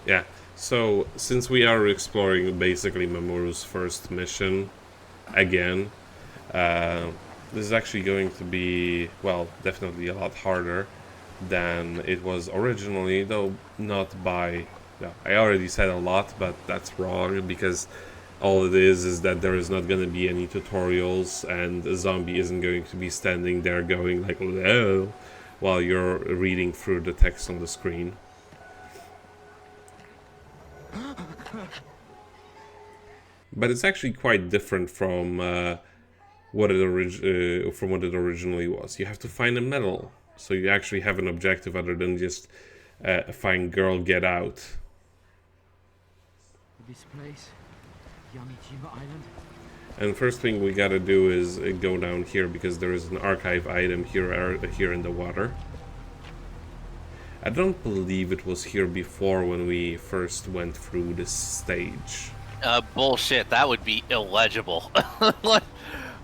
Yeah, so since we are exploring basically Mamoru's first mission again, uh, this is actually going to be, well, definitely a lot harder than it was originally, though not by... Yeah, I already said a lot, but that's wrong because all it is that there is not going to be any tutorials and a zombie isn't going to be standing there going like, hello, while you're reading through the text on the screen. But it's actually quite different from from what it originally was. You have to find a medal, so you actually have an objective other than just find girl, get out. This place, Yamijima Island. And first thing we gotta do is go down here because there is an archive item here in the water. I don't believe it was here before when we first went through this stage. Bullshit. That would be illegible.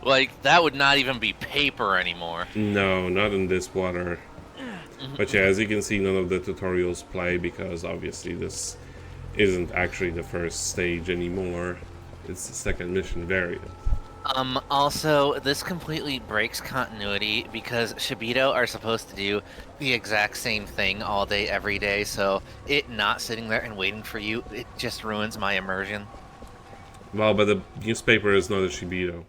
Like, that would not even be paper anymore. No, not in this water. But yeah, as you can see, none of the tutorials play because obviously this isn't actually the first stage anymore. It's the second mission variant. Also, this completely breaks continuity because Shibito are supposed to do the exact same thing all day, every day, so it not sitting there and waiting for you, it just ruins my immersion. Well, but the newspaper is not a Shibito.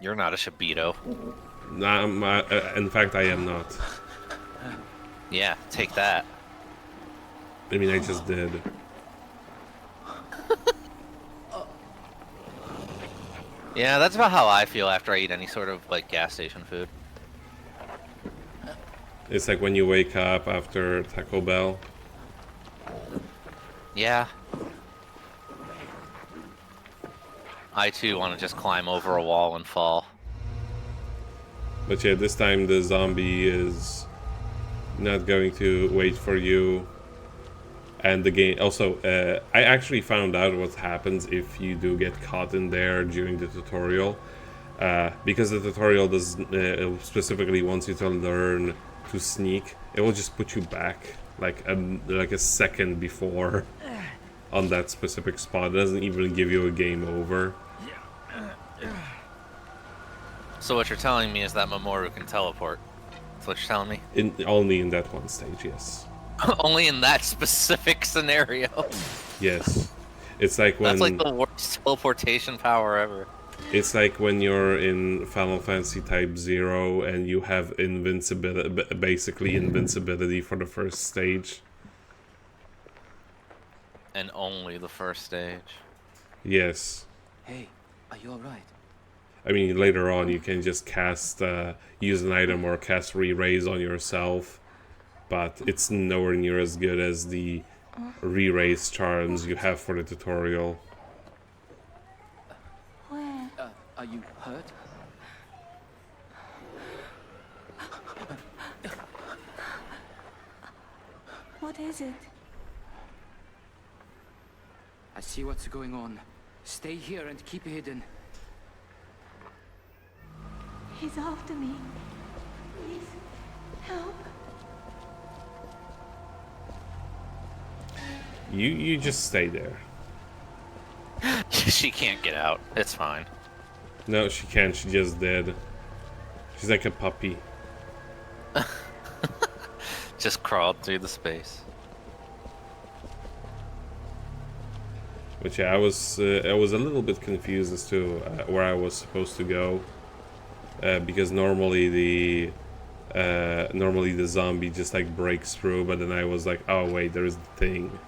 You're not a Shibito. In fact, I am not. Yeah, take that. I mean, I just did. Yeah, that's about how I feel after I eat any sort of, like, gas station food. It's like when you wake up after Taco Bell. Yeah. I too want to just climb over a wall and fall. But yeah, this time the zombie is not going to wait for you. And the game also, I actually found out what happens if you do get caught in there during the tutorial, because the tutorial does specifically wants you to learn to sneak. It will just put you back like a second before on that specific spot. It doesn't even give you a game over. So what you're telling me is that Mamoru can teleport. That's what you're telling me? Only in that one stage, yes. Only in that specific scenario. Yes. It's like when... That's like the worst teleportation power ever. It's like when you're in Final Fantasy Type 0 and you have invincibility, basically invincibility for the first stage. And only the first stage. Yes. Hey, are you alright? I mean, later on you can just cast, use an item or cast re-raise on yourself, but it's nowhere near as good as the re-raise charms you have for the tutorial. Where? Are you hurt? What is it? I see what's going on. Stay here and keep hidden. He's after me. Please, help. You just stay there. She can't get out. It's fine. No, she can't. She just did. She's like a puppy. Just crawled through the space. But yeah, I was a little bit confused as to where I was supposed to go, because normally the zombie just like breaks through, but then I was like, oh wait, there's the thing.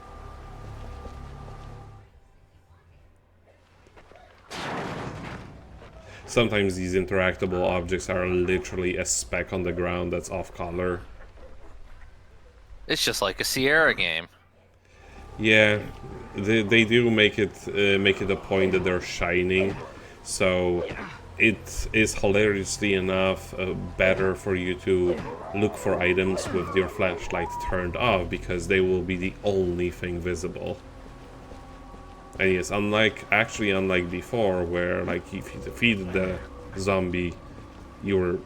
Sometimes these interactable objects are literally a speck on the ground that's off color. It's just like a Sierra game. Yeah, they do make it a point that they're shining, so it is hilariously enough better for you to look for items with your flashlight turned off because they will be the only thing visible. And yes, unlike before, where like if you defeated the zombie, you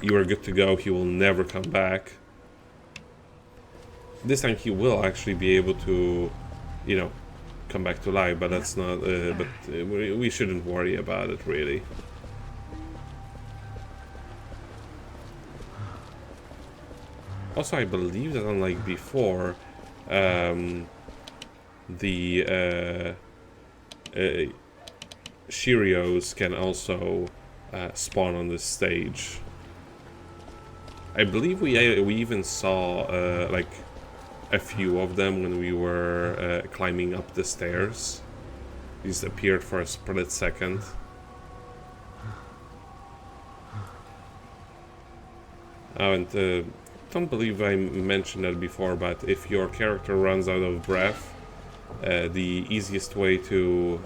were good to go. He will never come back. this time he will actually be able to, you know, come back to life, but that's not. We shouldn't worry about it really. Also, I believe that unlike before, the Shirios can also spawn on this stage. I believe we even saw like a few of them when we were climbing up the stairs. These appeared for a split second. Oh, and don't believe I mentioned that before, but if your character runs out of breath, the easiest way to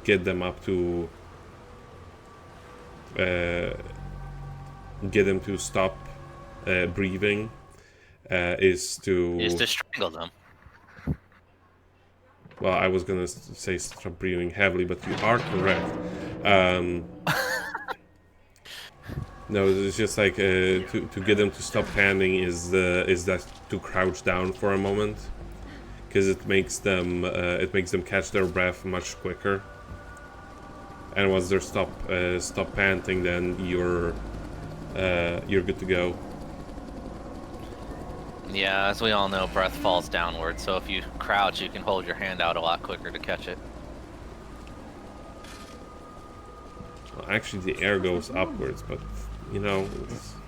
get them up to get them to stop breathing is to strangle them. Well, I was gonna say stop breathing heavily, but you are correct. No, it's just like to get them to stop panting is that to crouch down for a moment, because it makes them catch their breath much quicker. And once they stop panting, then you're good to go. Yeah, as we all know, breath falls downward, so if you crouch, you can hold your hand out a lot quicker to catch it. Well, actually, the air goes upwards, but you know,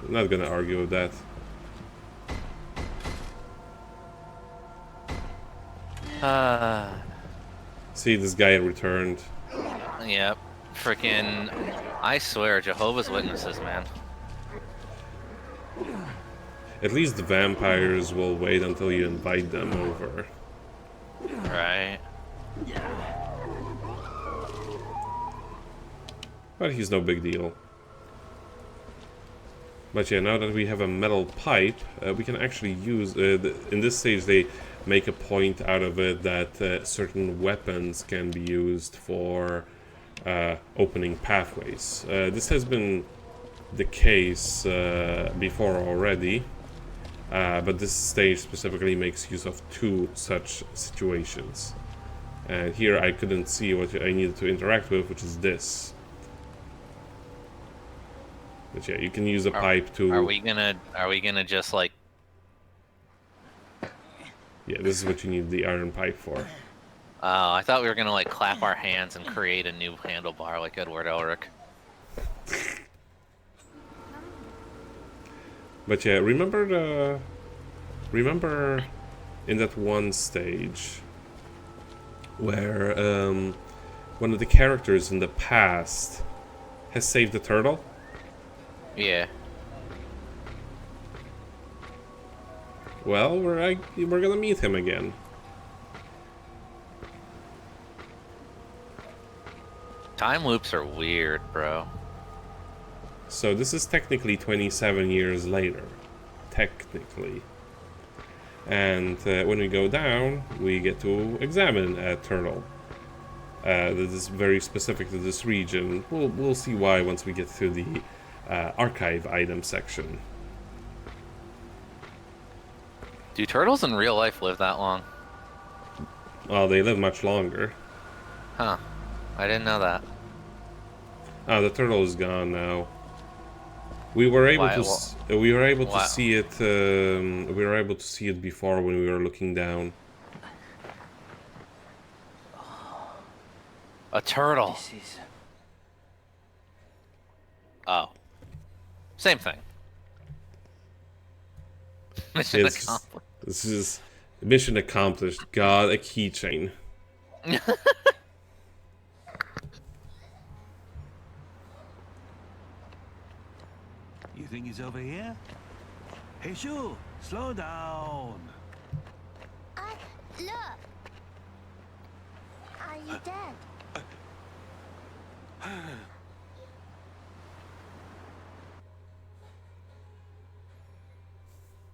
I'm not gonna argue with that. See, this guy returned. Yep. Freaking, I swear, Jehovah's Witnesses, man. At least the vampires will wait until you invite them over. Right. But he's no big deal. But yeah, now that we have a metal pipe, we can actually use... in this stage, they make a point out of it that certain weapons can be used for opening pathways. This has been the case before already, but this stage specifically makes use of two such situations. And here I couldn't see what I needed to interact with, which is this. But yeah, you can use a pipe to... Are we gonna just like... Yeah, this is what you need the iron pipe for. Oh, I thought we were gonna like clap our hands and create a new handlebar like Edward Elric. But yeah, remember in that one stage where one of the characters in the past has saved the turtle? Yeah. Well, we're gonna meet him again. Time loops are weird, bro. So this is technically 27 years later. Technically. And when we go down, we get to examine a turtle. That is very specific to this region. We'll see why once we get to the archive item section. Do turtles in real life live that long? Well, they live much longer. Huh. I didn't know that. Oh, the turtle is gone now. We were able to see it. We were able to see it before when we were looking down. A turtle. This is... Oh. Same thing. Mission accomplished. This is mission accomplished. God, a keychain. You think he's over here? Hey, Shu, slow down. Look. Are you dead?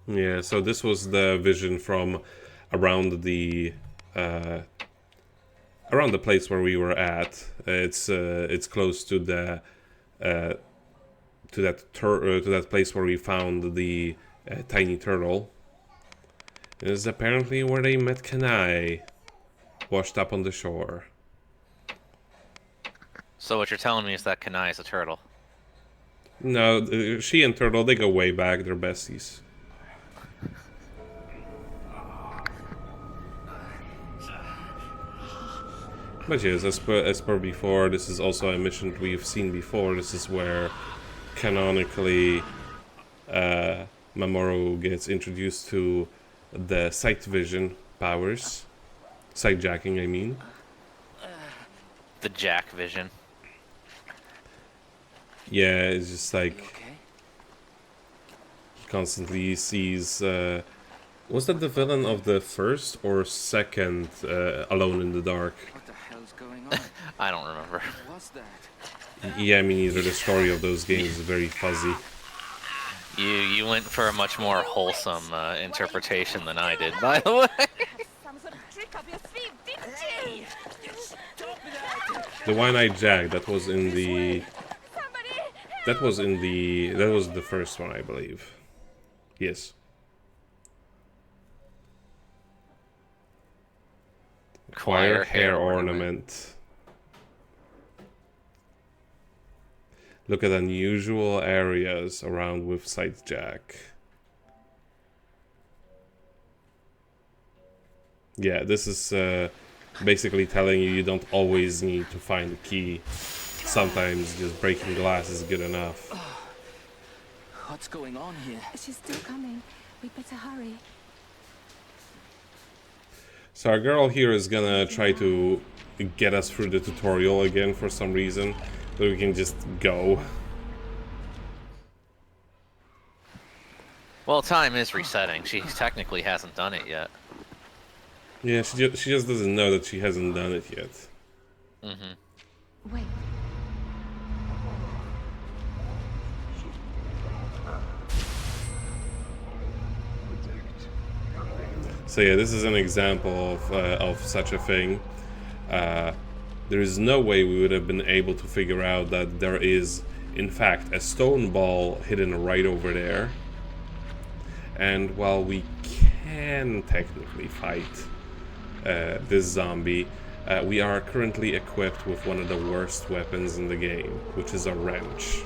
Yeah, so this was the vision from around the place where we were at. It's close to the to that place where we found the tiny turtle. This is apparently where they met Kanai, washed up on the shore. So what you're telling me is that Kanai is a turtle. No, she and Turtle, they go way back, they're besties. But yes, as per before, this is also a mission we've seen before. This is where, canonically, Mamoru gets introduced to the sight vision powers. Sight jacking, I mean. The Jack vision. Yeah, it's just like, Okay. he constantly sees... was that the villain of the first or second Alone in the Dark? What the hell's going on? I don't remember. What was that? Yeah, I mean, either the story of those games is very fuzzy. You went for a much more wholesome interpretation than I did, by the way. Some sort of trick up your sleeve, didn't you? The One-Eyed Jack, that was in the... Somebody! That was in the... That was the first one, I believe. Yes. Acquire hair ornament. Look at unusual areas around with Sight Jack. Yeah, this is basically telling you don't always need to find a key. Sometimes just breaking glass is good enough. What's going on here? She's still coming. We better hurry. So our girl here is gonna try to get us through the tutorial again for some reason, so we can just go. Well, time is resetting. She technically hasn't done it yet. Yeah, she just doesn't know that she hasn't done it yet. Mm-hmm. Wait. So yeah, this is an example of such a thing. There is no way we would have been able to figure out that there is, in fact, a stone ball hidden right over there. And while we can technically fight this zombie, we are currently equipped with one of the worst weapons in the game, which is a wrench.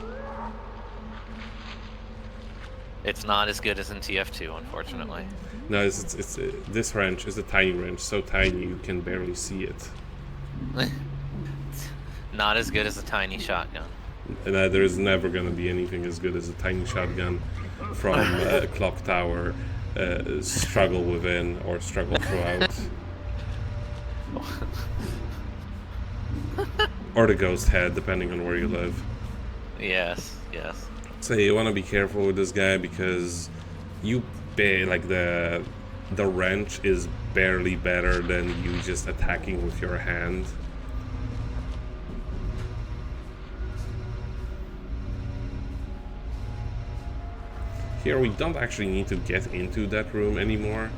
It's not as good as in TF2, unfortunately. No, this wrench is a tiny wrench, so tiny you can barely see it. Not as good as a tiny shotgun. And there is never going to be anything as good as a tiny shotgun from Clock Tower, Struggle Within, or Struggle Throughout. Or the Ghost Head, depending on where you live. Yes, yes. So you want to be careful with this guy because like the wrench is barely better than you just attacking with your hand. Here we don't actually need to get into that room anymore,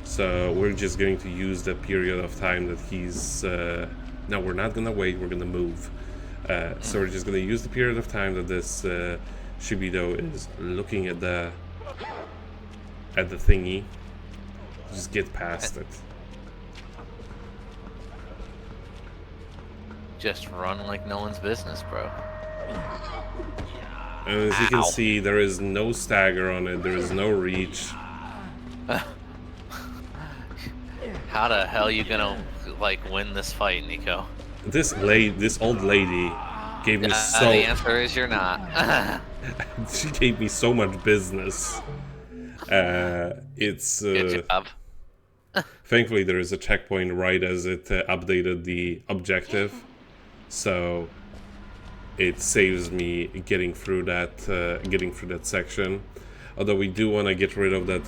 so we're just going to use the period of time that he's no, we're not gonna wait, we're gonna move. So we're just gonna use the period of time that this Shibido is looking at the thingy. Just get past it. Just run like no one's business, bro. And as you can Ow. see, there is no stagger on it, there is no reach. How the hell you gonna like win this fight, Nico? This old lady gave me The answer is you're not. she gave me so much business. It's Good job. thankfully there is a checkpoint right as it updated the objective, so it saves me getting through that section. Although we do want to get rid of that,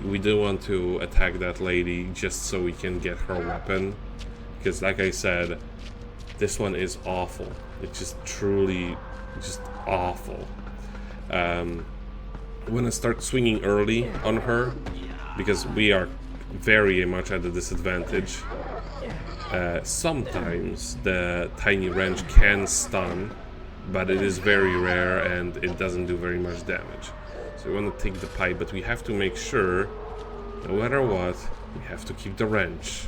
we do want to attack that lady just so we can get her weapon, because like I said, this one is awful. It's just truly just awful. I'm gonna start swinging early on her because we are very much at a disadvantage. Sometimes the tiny wrench can stun, but it is very rare and it doesn't do very much damage. So we want to take the pipe, but we have to make sure No matter what, we have to keep the wrench.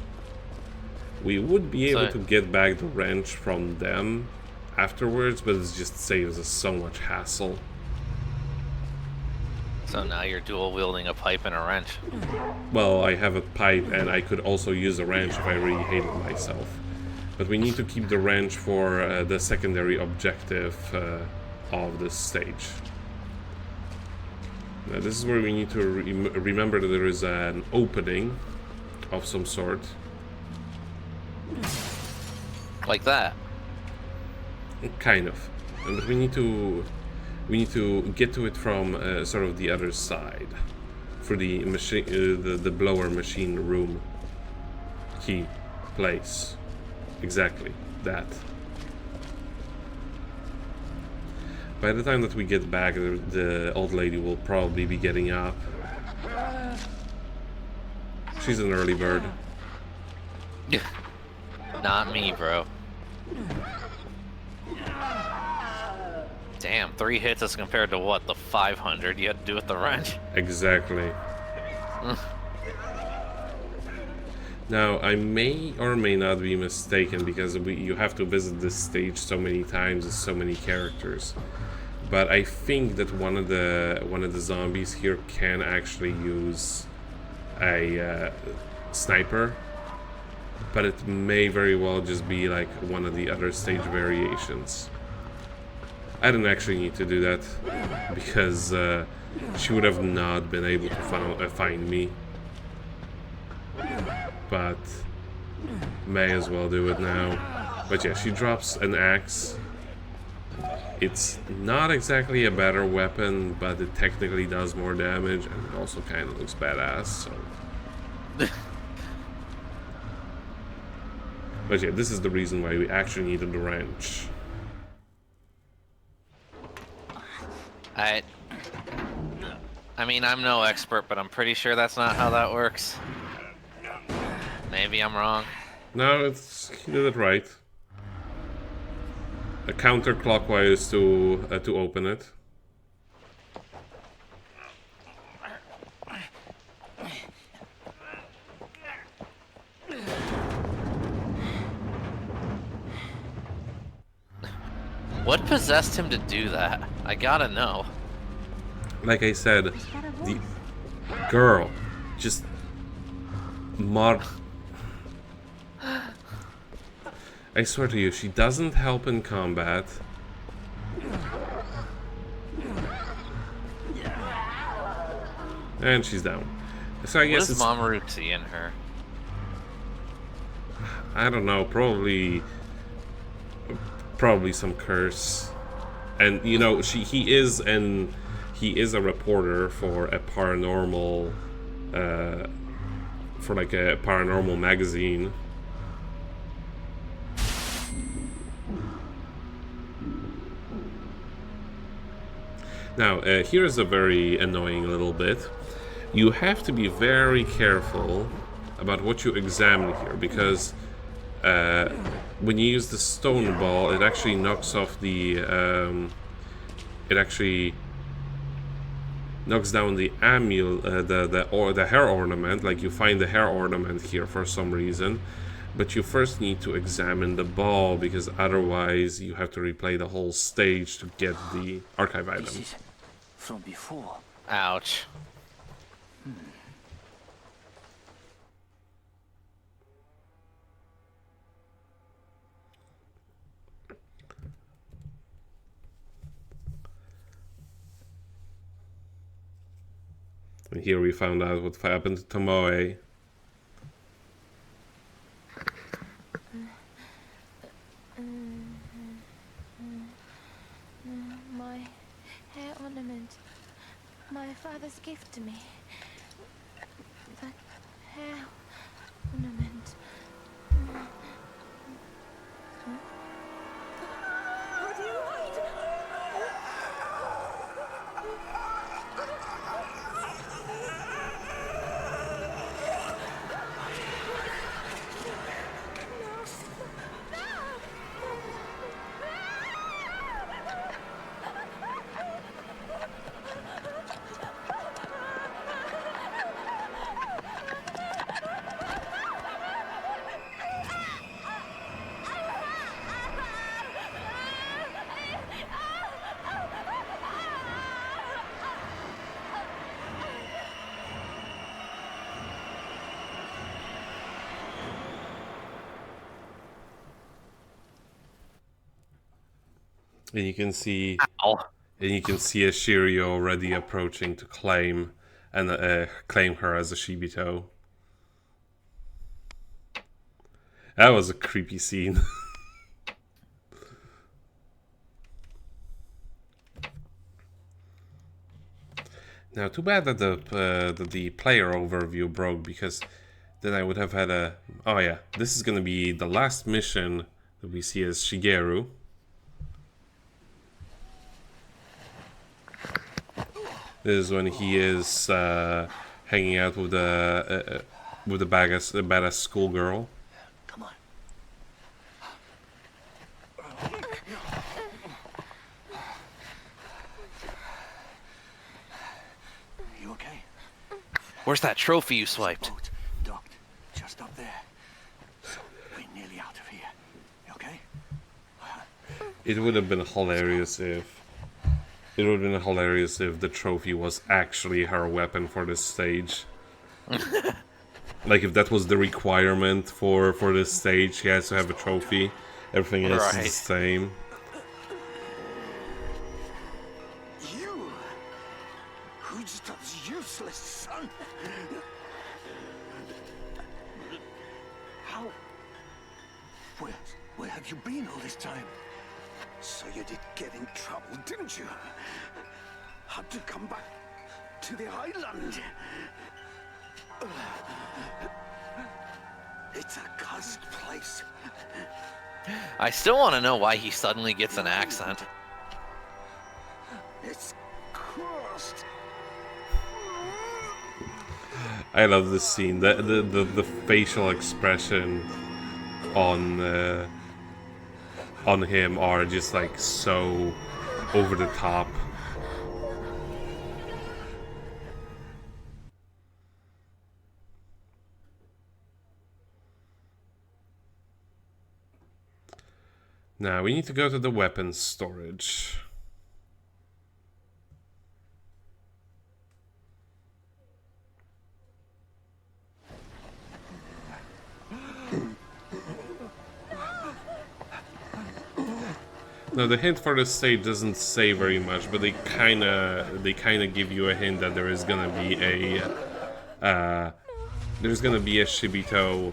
We would be able to get back the wrench from them afterwards, but it just saves us so much hassle. So now you're dual wielding a pipe and a wrench. Well, I have a pipe and I could also use a wrench if I really hated myself. But we need to keep the wrench for the secondary objective of this stage. Now this is where we need to remember that there is an opening of some sort. Like that. Kind of. But we need to get to it from sort of the other side. For the machine, the blower machine room key place. Exactly that. By the time that we get back, the old lady will probably be getting up. She's an early bird. Not me, bro. Damn, 3 hits as compared to what, the 500 you had to do with the wrench? Exactly. Now, I may or may not be mistaken because you have to visit this stage so many times with so many characters. But I think that one of the zombies here can actually use a sniper. But it may very well just be like one of the other stage variations. I didn't actually need to do that because she would have not been able to find me. But may as well do it now. But yeah, she drops an axe. It's not exactly a better weapon, but it technically does more damage, and it also kind of looks badass, so... But yeah, this is the reason why we actually needed the wrench. I mean, I'm no expert, but I'm pretty sure that's not how that works. Maybe I'm wrong. No, he did it right. A counterclockwise to open it. What possessed him to do that? I gotta know. Like I said, the girl just I swear to you, she doesn't help in combat. And she's down. So I guess it's Mamoru see in her? I don't know, probably some curse. And you know, he is a reporter for a paranormal for like a paranormal magazine. Now, here's a very annoying little bit. You have to be very careful about what you examine here, because when you use the stone ball, it actually knocks off the... it actually knocks down the amulet, the hair ornament. Like, you find the hair ornament here for some reason. But you first need to examine the ball, because otherwise you have to replay the whole stage to get the archive item. This is from before. Ouch. And here we found out what happened to Tomoe. My hair ornament. My father's gift to me. That hair ornament. What do you want? And you can see, Ow. and you can see a Shiryu already approaching to claim claim her as a Shibito. That was a creepy scene. Now, too bad that the player overview broke, because then I would have had a... Oh yeah, this is gonna be the last mission that we see as Shigeru. This is when he is hanging out with a badass schoolgirl. Come on. You okay? Where's that trophy you swiped? Boat docked just up there. So we're nearly out of here. You okay? It would have been hilarious if... It would have been hilarious if the trophy was actually her weapon for this stage. Like, if that was the requirement for this stage, she has to have a trophy. Everything else is the same. You? Who just as useless, son? How? Where have you been all this time? So you did get in trouble, didn't you? Had to come back to the island. It's a cursed place. I still want to know why he suddenly gets an accent. It's cursed. I love this scene. The facial expression on him are just like so over the top. Now we need to go to the weapons storage. Now the hint for this stage doesn't say very much, but they kinda give you a hint that there is gonna be a Shibito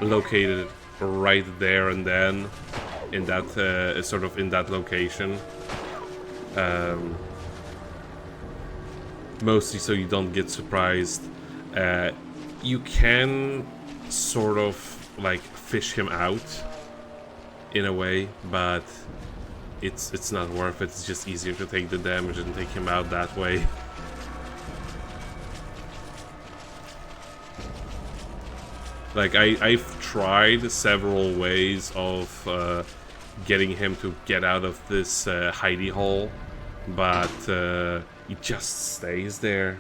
located right there and then in that sort of in that location. Mostly so you don't get surprised. You can sort of like fish him out in a way, but it's not worth it. It's just easier to take the damage and take him out that way. Like I've tried several ways of getting him to get out of this hidey hole, but he just stays there.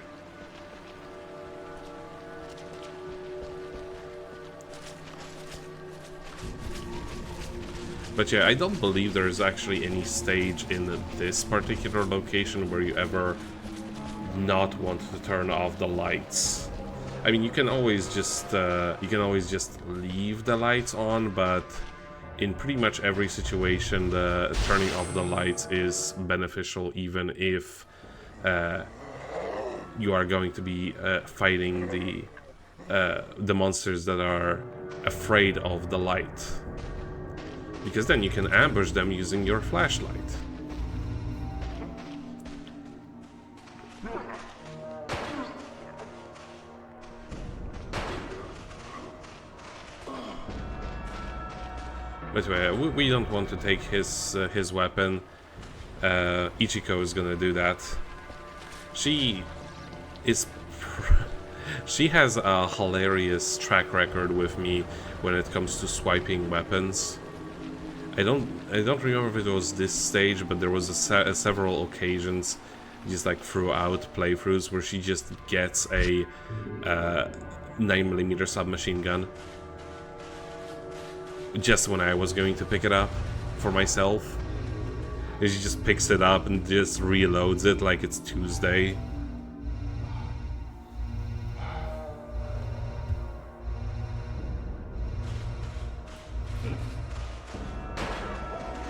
But yeah, I don't believe there's actually any stage in this particular location where you ever not want to turn off the lights. I mean, you can always just leave the lights on, but in pretty much every situation, the turning off the lights is beneficial, even if you are going to be fighting the monsters that are afraid of the light. Because then you can ambush them using your flashlight. But we don't want to take his weapon. Ichiko is gonna do that. She has a hilarious track record with me when it comes to swiping weapons. I don't remember if it was this stage, but there was several occasions, just like throughout playthroughs, where she just gets a 9mm submachine gun. Just when I was going to pick it up for myself. And she just picks it up and just reloads it like it's Tuesday.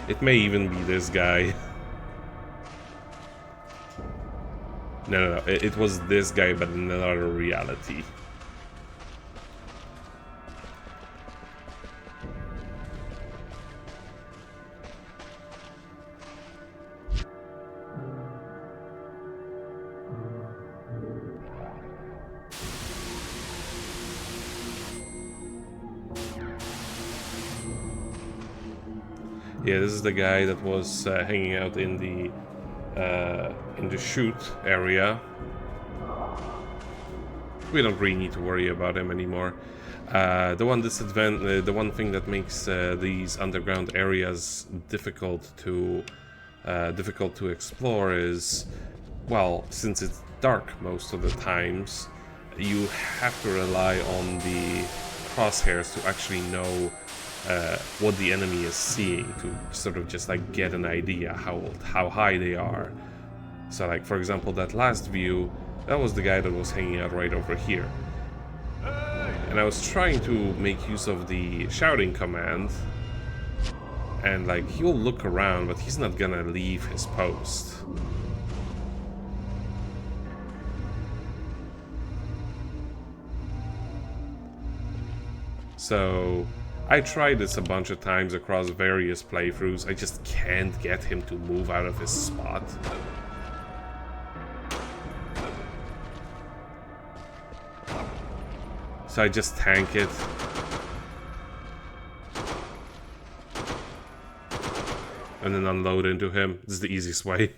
It may even be this guy. No, it was this guy, but in another reality. Yeah, this is the guy that was hanging out in the chute area. We don't really need to worry about him anymore. The one thing that makes these underground areas difficult to explore is, well, since it's dark most of the times, you have to rely on the crosshairs to actually know what the enemy is seeing, to sort of just like get an idea how high they are. So like, for example, that last view, that was the guy that was hanging out right over here. And I was trying to make use of the shouting command, and like, he'll look around, but he's not gonna leave his post. So I tried this a bunch of times across various playthroughs. I just can't get him to move out of his spot. So I just tank it. And then unload into him. This is the easiest way.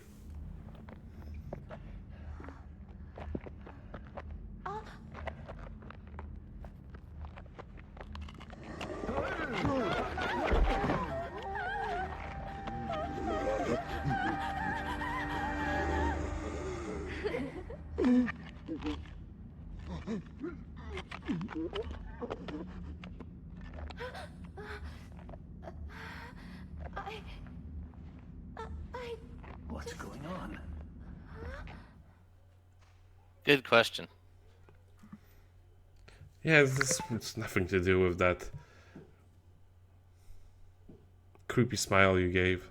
What's going on? Good question. Yeah, it's nothing to do with that creepy smile you gave.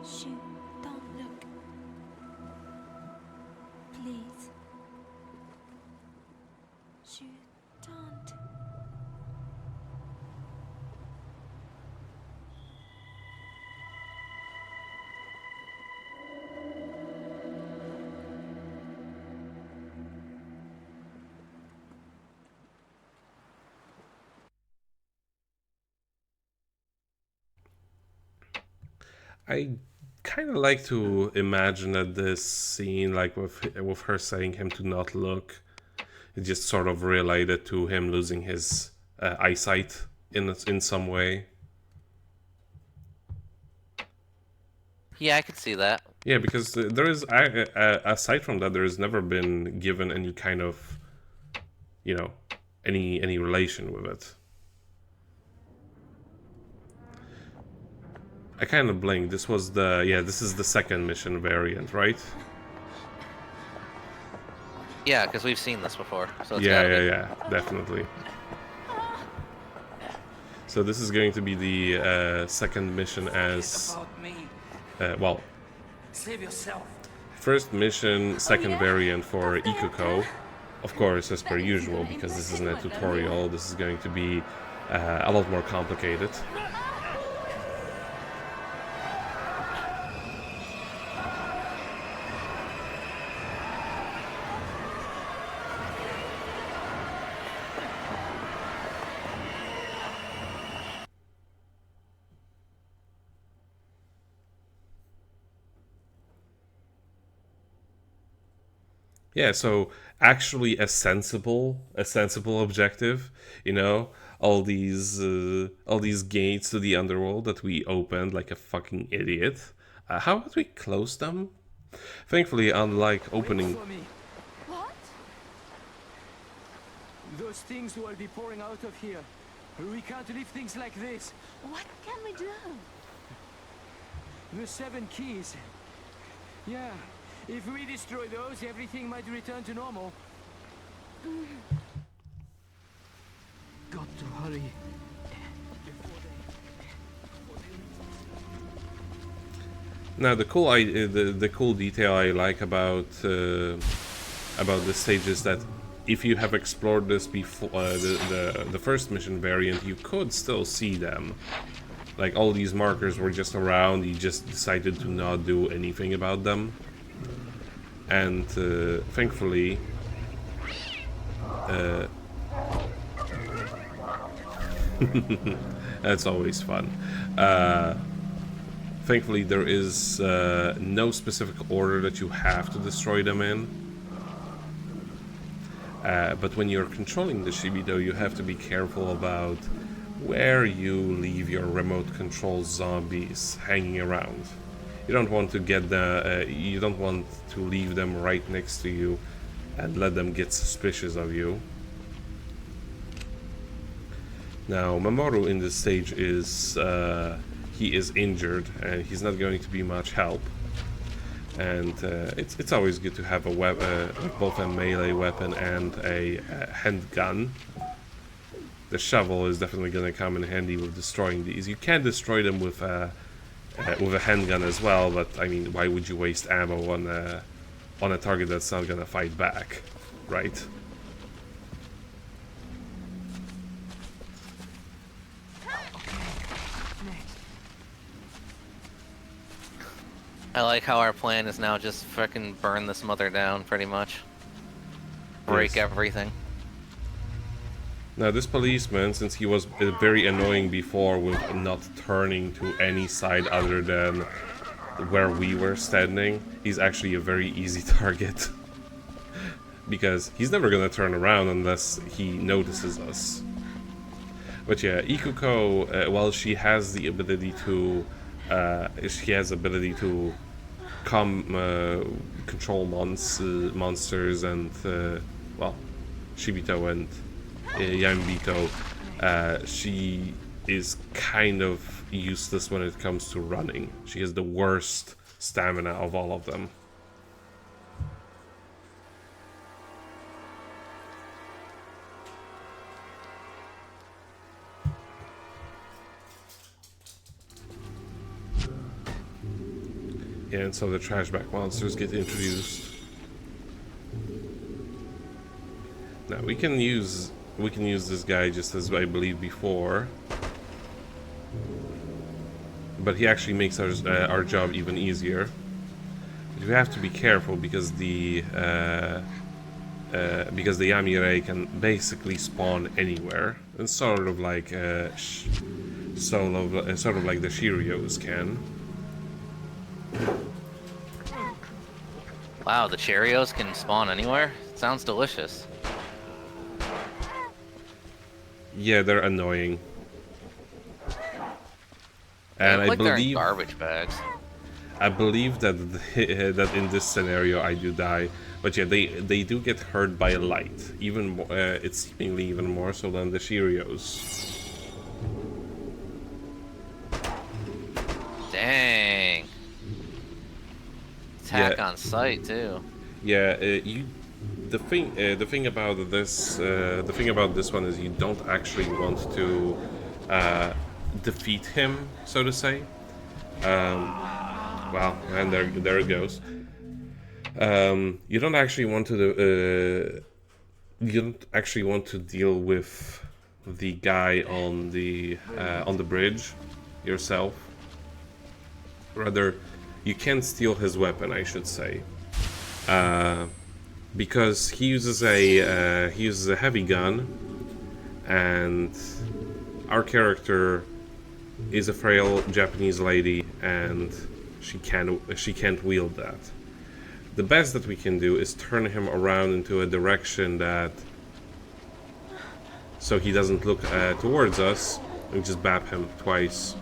Shoo, don't look. Please. Shoo, don't. I kind of like to imagine that this scene, like with her saying him to not look, it just sort of related to him losing his eyesight in some way. Yeah, I could see that. Yeah, because there is, aside from that, there has never been given any kind of, you know, any relation with it. I kind of blinked. This was this is the second mission variant, right? Yeah, because we've seen this before. So it's Yeah, definitely. So this is going to be the second mission as, About me. well, Save yourself. first mission, second variant for Ikuko. Of course, as per usual, because this isn't a tutorial, this is going to be a lot more complicated. Yeah, so actually a sensible objective, you know, all these gates to the underworld that we opened like a fucking idiot. How about we close them? Thankfully, unlike opening... Wait for me. What? Those things will be pouring out of here. We can't leave things like this. What can we do? The 7 keys. Yeah, if we destroy those, everything might return to normal. Got to hurry. Now, the cool detail I like about this stage is that if you have explored this before, the first mission variant, you could still see them. Like, all these markers were just around, you just decided to not do anything about them. And thankfully, that's always fun. Thankfully, there is no specific order that you have to destroy them in. But when you're controlling the Shibito, you have to be careful about where you leave your remote control zombies hanging around. You don't want to get you don't want to leave them right next to you and let them get suspicious of you. Now, Mamoru in this stage is he is injured and he's not going to be much help. And it's always good to have a weapon, both a melee weapon and a handgun. The shovel is definitely going to come in handy with destroying these. You can destroy them with a handgun as well, but I mean, why would you waste ammo on a target that's not going to fight back, right? I like how our plan is now just frickin' burn this mother down, pretty much. Break Yes. everything. Now, this policeman, since he was very annoying before with not turning to any side other than where we were standing, he's actually a very easy target. Because he's never gonna turn around unless he notices us. But yeah, Ikuko, well, she has the ability to control monsters and, well, Shibito and Yambito. She is kind of useless when it comes to running. She has the worst stamina of all of them. Yeah, and so the trashback monsters get introduced. Now we can use this guy just as I believe before, but he actually makes our job even easier. But we have to be careful because the Yamire can basically spawn anywhere, and sort of like sort of like the Shirios can. Wow, the Cheerios can spawn anywhere? Sounds delicious. Yeah, they're annoying. And Like I they're in believe garbage bags. that that in this scenario I do die, but yeah, they do get hurt by light. Even it's seemingly even more so than the Shirios. Dang. Attack Yeah. on sight too. Yeah, the thing about this one is you don't actually want to defeat him, so to say. Well, and there it goes. You don't actually want to deal with the guy on the bridge yourself. Rather, you can steal his weapon, I should say, because he uses a heavy gun, and our character is a frail Japanese lady, and she can't wield that. The best that we can do is turn him around into a direction that, so he doesn't look towards us, and just bap him twice.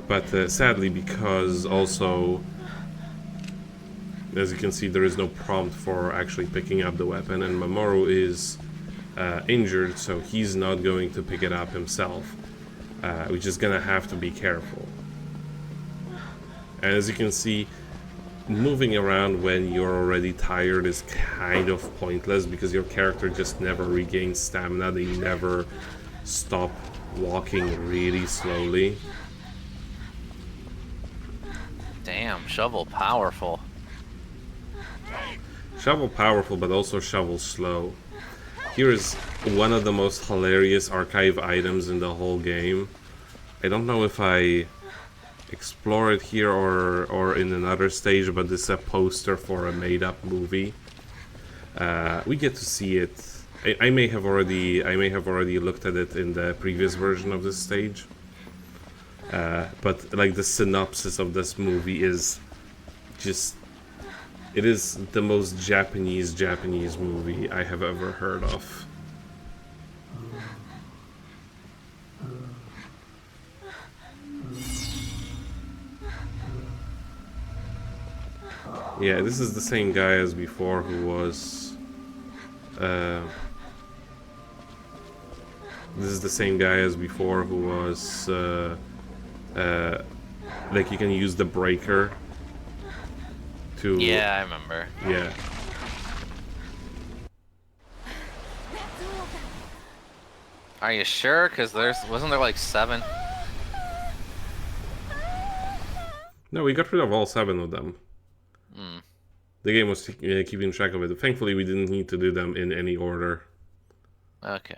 But sadly, because also, as you can see, there is no prompt for actually picking up the weapon, and Mamoru is injured, so he's not going to pick it up himself. We're just gonna have to be careful. And as you can see, moving around when you're already tired is kind of pointless because your character just never regains stamina. They never stop walking really slowly. Damn, shovel powerful. Shovel powerful, but also shovel slow. Here is one of the most hilarious archive items in the whole game. I don't know if I explore it here or in another stage, but this is a poster for a made-up movie. We get to see it. I may have already looked at it in the previous version of this stage. But like the synopsis of this movie is just, it is the most Japanese movie I have ever heard of. Yeah, this is the same guy as before who was... this is the same guy as before who was... like you can use the breaker to... Yeah, I remember. Yeah. Are you sure? Because wasn't there like 7? No, we got rid of all 7 of them. Hmm. The game was keeping track of it. Thankfully, we didn't need to do them in any order. Okay.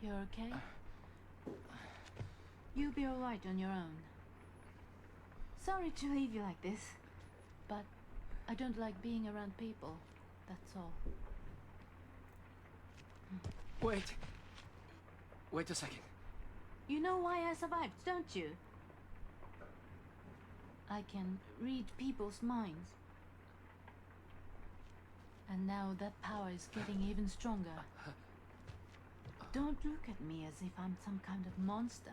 You're okay? You'll be alright on your own. Sorry to leave you like this, but I don't like being around people, that's all. Wait. Wait a second. You know why I survived, don't you? I can read people's minds. And now that power is getting even stronger. Don't look at me as if I'm some kind of monster.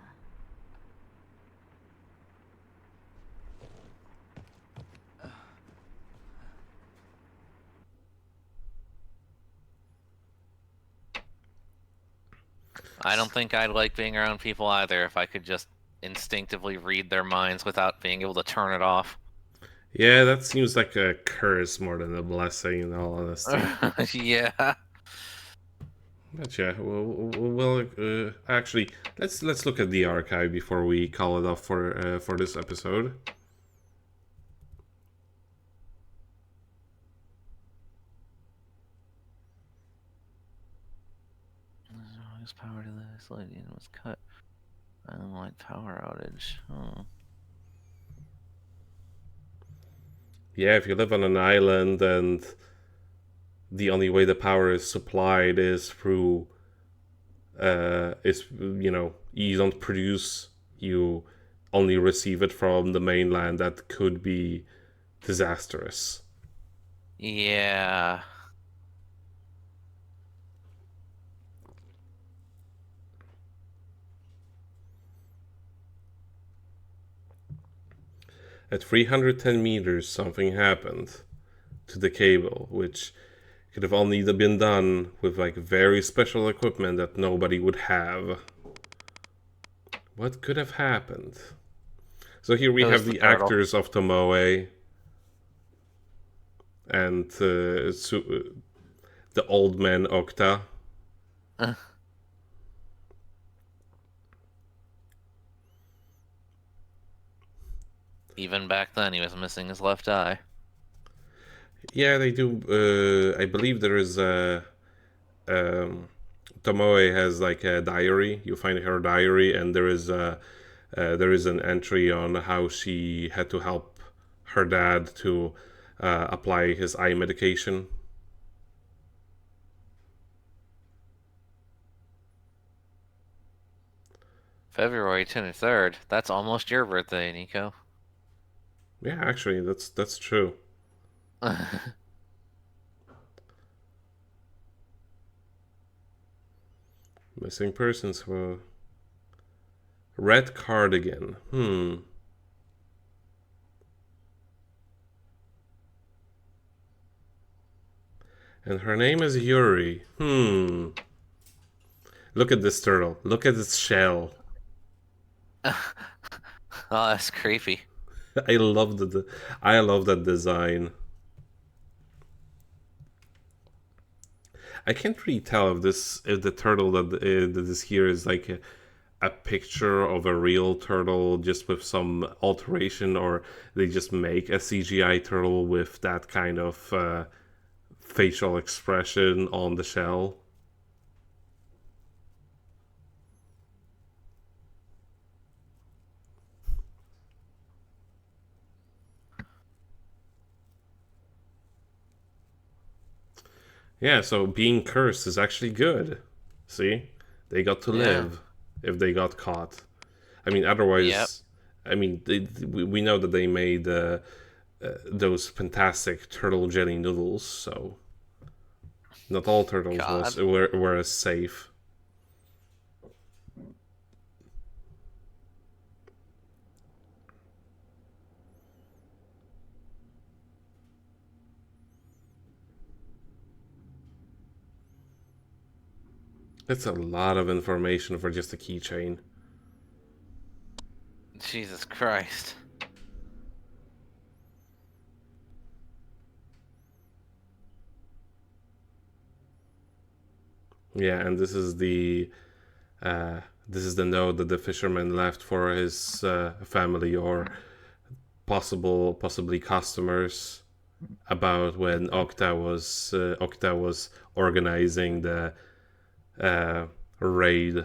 I don't think I'd like being around people either if I could just instinctively read their minds without being able to turn it off. Yeah, that seems like a curse more than a blessing, in all honesty. Yeah. But yeah, well, actually, let's look at the archive before we call it off for this episode. His power to this lady was cut. Light power outage. Oh. Yeah, if you live on an island and the only way the power is supplied is through, you don't produce, you only receive it from the mainland, that could be disastrous. Yeah. At 310 meters, something happened to the cable, which could have only been done with like very special equipment that nobody would have. What could have happened? So here we have the actors of Tomoe and the old man Okta. Even back then, he was missing his left eye. Yeah, they do. I believe there is a... Tomoe has like a diary. You find her diary, and there is an entry on how she had to help her dad to apply his eye medication. February 23rd. That's almost your birthday, Nico. Yeah, actually, that's true. Missing persons for red cardigan. And her name is Yuri. Look at this turtle. Look at its shell. Oh, that's creepy. I love I love that design. I can't really tell if the turtle that is here is like a picture of a real turtle just with some alteration, or they just make a CGI turtle with that kind of facial expression on the shell. Yeah, so being cursed is actually good. See? They got to live if they got caught. I mean, otherwise, I mean, we know that they made those fantastic turtle jelly noodles, so not all turtles were as safe. It's a lot of information for just a keychain. Jesus Christ. Yeah, and this is the note that the fisherman left for his family or possibly customers about when Okta was organizing the raid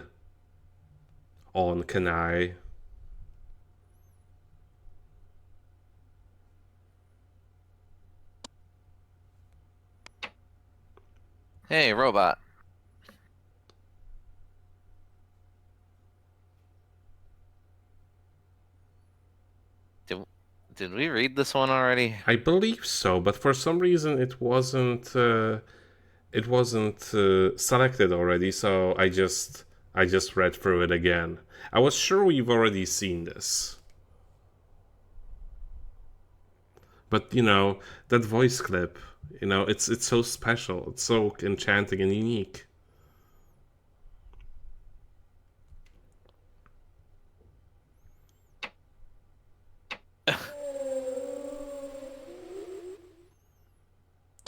on Kenai. Hey, robot. Did we read this one already? I believe so, but for some reason it wasn't selected already, so I just read through it again. I was sure we've already seen this. But you know, that voice clip, you know, it's so special. It's so enchanting and unique.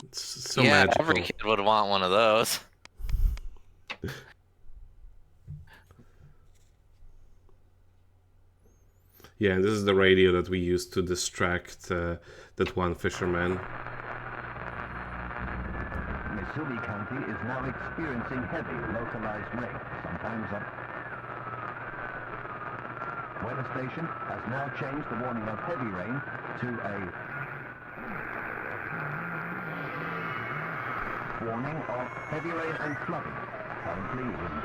It's so magical. Every kid would want one of those. Yeah, and this is the radio that we used to distract that one fisherman. Missouri County is now experiencing heavy localized rain, sometimes up. Weather station has now changed the warning of heavy rain to a warning of heavy rain and flooding. Currently in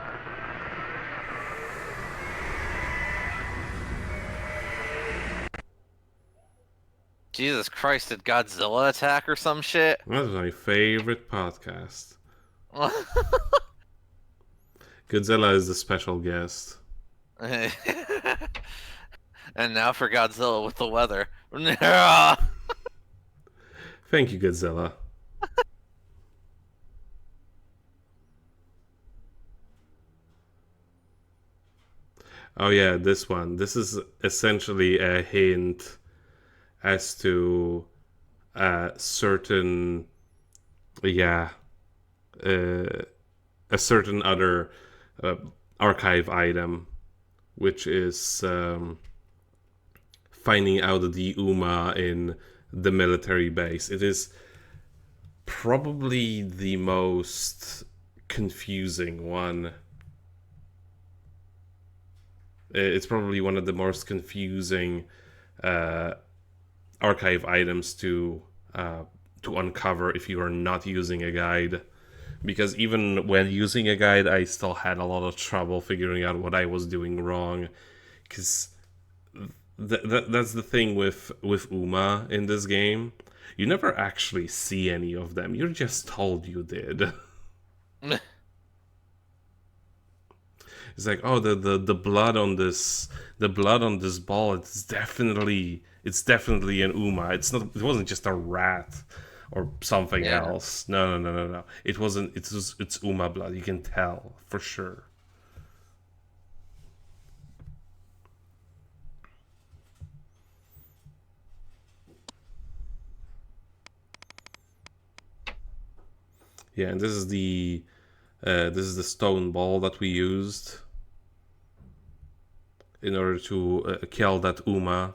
Jesus Christ, did Godzilla attack or some shit? That's my favorite podcast. Godzilla is the special guest. And now for Godzilla with the weather. Thank you, Godzilla. Oh yeah, this one. This is essentially a hint as to a certain other archive item, which is finding out the UMA in the military base. It is probably the most confusing one. It's probably one of the most confusing archive items to uncover if you are not using a guide. Because even when using a guide, I still had a lot of trouble figuring out what I was doing wrong. Because that's the thing with UMA in this game. You never actually see any of them. You're just told you did. It's like, oh, the blood on this ball. It's definitely an Uma. It wasn't just a rat or something Yeah. else. No. It wasn't. It's Uma blood. You can tell for sure. Yeah, and this is the stone ball that we used in order to kill that Uma.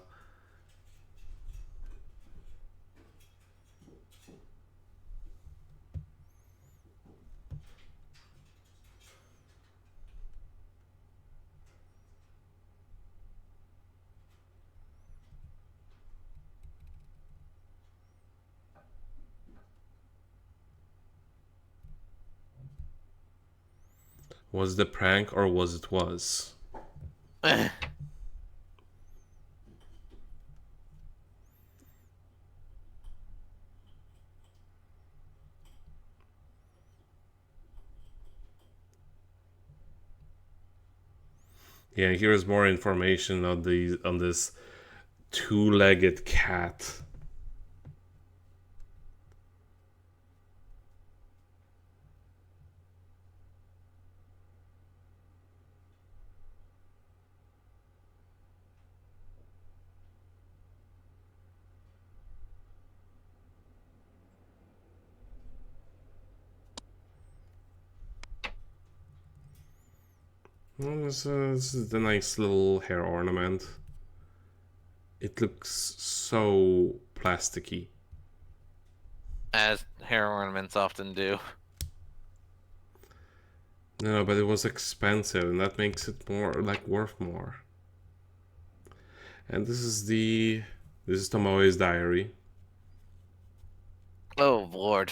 Was the prank or was? Yeah, here's more information on this two-legged cat. Well, this is the nice little hair ornament. It looks so plasticky. As hair ornaments often do. No, but it was expensive, and that makes it more like worth more. And this is Tomoe's diary. Oh Lord.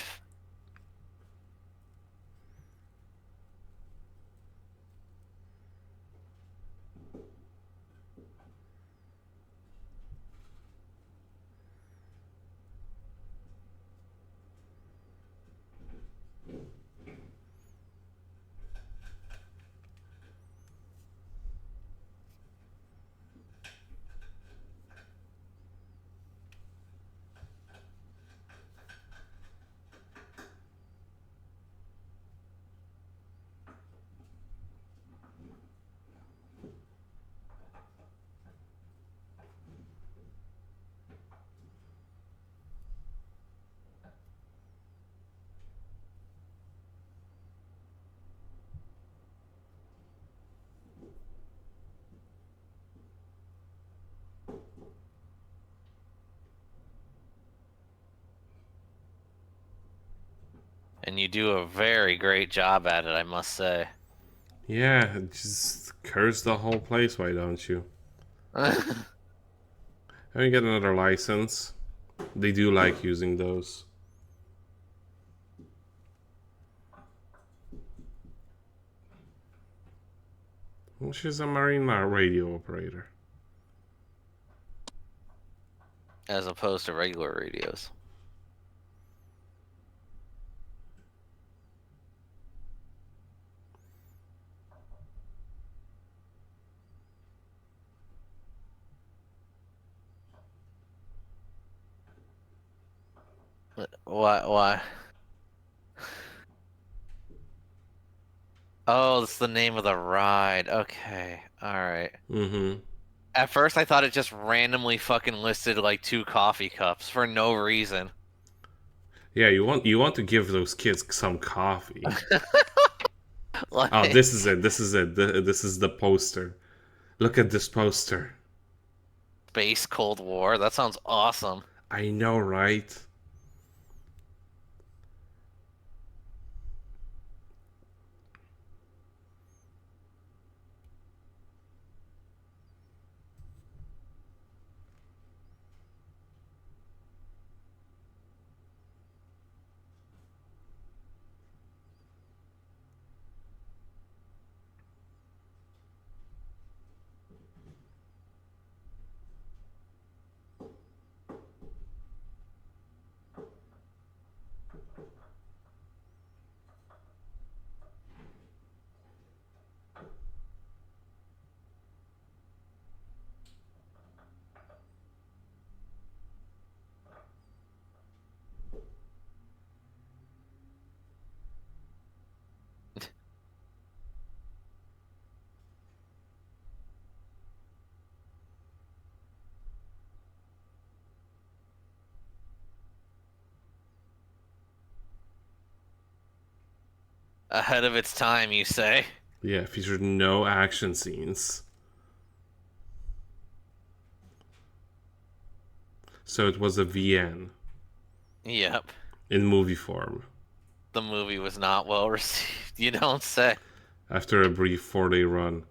And you do a very great job at it, I must say. Yeah, just curse the whole place, why don't you? And you get another license. They do like using those. Well, she's a marine radio operator. As opposed to regular radios. Why? Oh, that's the name of the ride. Okay. Alright. Mm-hmm. At first, I thought it just randomly fucking listed like 2 coffee cups for no reason. Yeah, you want to give those kids some coffee. Like, Oh, this is it. This is it. This is the poster. Look at this poster. Space Cold War. That sounds awesome. I know, right? Ahead of its time, you say? Yeah, featured no action scenes. So it was a VN Yep. in movie form The movie was not well received. You don't say. after a brief 4-day run.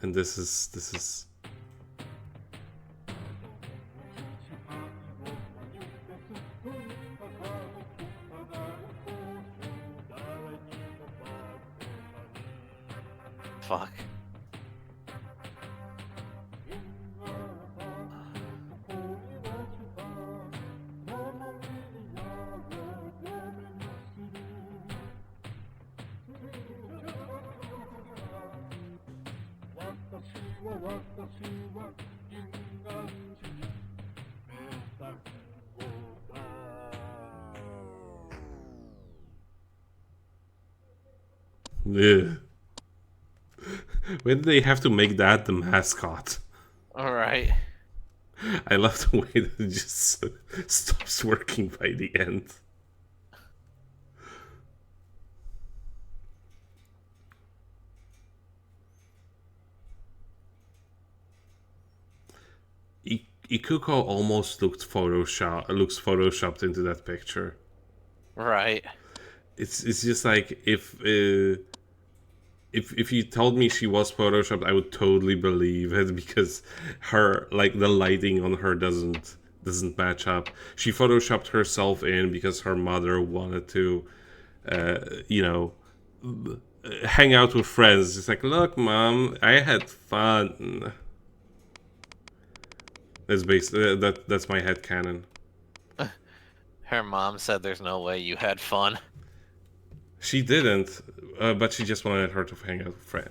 And this is Fuck. ugh. Why did they have to make that the mascot? Alright. I love the way that it just stops working by the end. Ikuko almost looks photoshopped into that picture. Right. It's just like if you told me she was photoshopped, I would totally believe it because her like the lighting on her doesn't match up. She photoshopped herself in because her mother wanted to, you know, hang out with friends. It's like, look, mom, I had fun. That's basically that's my headcanon. Her mom said there's no way you had fun. She didn't, but she just wanted her to hang out with friends.